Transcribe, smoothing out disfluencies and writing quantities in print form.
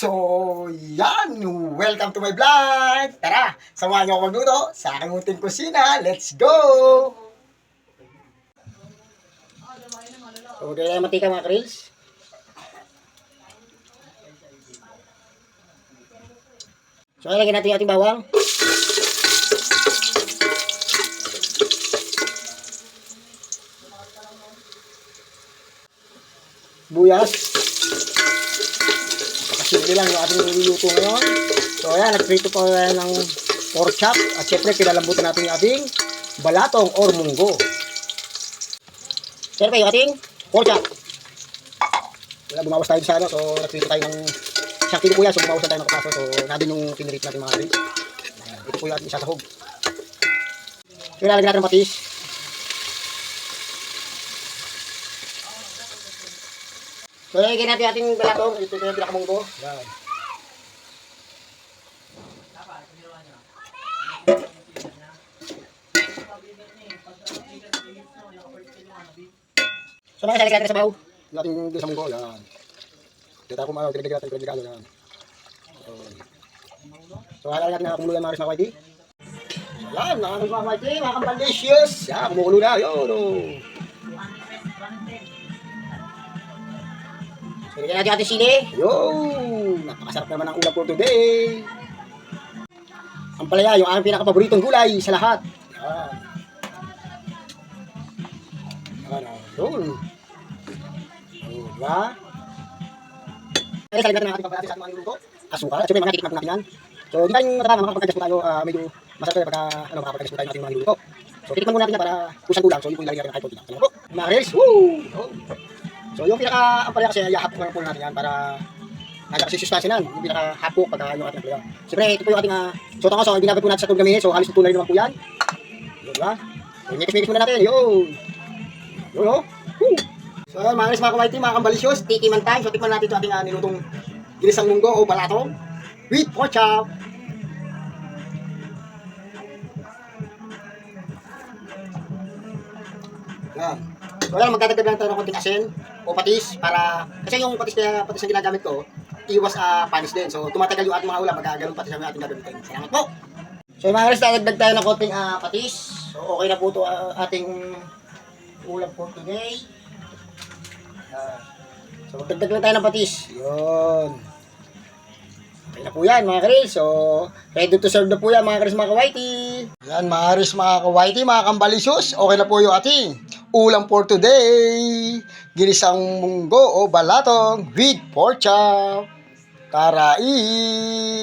So, yan! Welcome to my vlog! Tara, samahan niyo ako magluto sa aking munting kusina. Let's go! So, dahil tayo matika mga krills. So, ilagay natin yung ating bawang. Buyas. Simple lang yung ating niluluto ngayon. So ayan, nagprito po ng pork chop. At syempre, pinalambutan natin yung ating balatong or munggo. Syempre, yung ating pork chop. Wala, bumawas tayo sa ano. So nagprito tayo ng isang kilo po yan. So bumawas tayo ng kapaso. So natin yung pinirito natin mga rin. Ito po yung ating isasahog. So ilalagay natin ng patis. So, ilagay natin ating balatong. Ito yung pinakamunggo. Yan. So, mga isalagay natin sa baw. Yung ating gisa munggo. Yan. Dito ako mga pinagay natin. Yan. So, halala natin na kumulo yan mga rin mga kwaiti. Yan, mga kwaiti. Mga kambalicious. Yan, kumukulo na. Yun. So, lagyan natin ating sili. Yun! Napakasarap naman ang ulam for today. Ang palaya, yung aming pinakapaboritong gulay sa lahat. Yan. Yun. Diba? Salit natin ang ating pampalati sa ating mga niluto. Asukal. At syempre, mga titikman po natin yan. So, di tayong matatama, makapagkagas po tayo. Medyo masarap tayo pagka makapagkagas po tayo ng ating mga niluto. So, titikman po natin yan para kusang kulang. So, yun po yung lalagyan natin kahit po. Salamat po. Mga reels. Woo! So yung pinaka-ampalaya kasi ihahapok na po natin yan para nasa kasi sustansya nan, yung pinaka-hapok pagka yung ating ampalaya. Siyempre ito po yung ating so ito ginabay po natin sa tulgamin, so halos tutunay naman po yan. Yun ba? So mix muna natin, yun. Yun o. So yun mga guys, mga kawaiti, mga kambalicious, tikiman time. So tikman natin ito ating nilutong ginisang munggo o balatong with pork chop. Yan. So ayan, magdadagdag lang tayo ng konting asin o patis para, kasi yung patis na ginagamit ko, iwas panis din. So tumatagal yung ating mga ulam, magkaganon patis ang ating gagamitin. Salamat po! So mga guys, dadagdag tayo ng konting patis. So okay na po ito ating ulam for today. So magdagdag lang tayo ng patis. Yun. Okay na po yan mga karis. So ready to serve na po yan mga karis mga kawaiti. Yan mga karis mga kawaiti, mga kambalicious. Okay na po yung ating ulam for today. Ginisang munggo o balatong with pork chop. Tara, eat!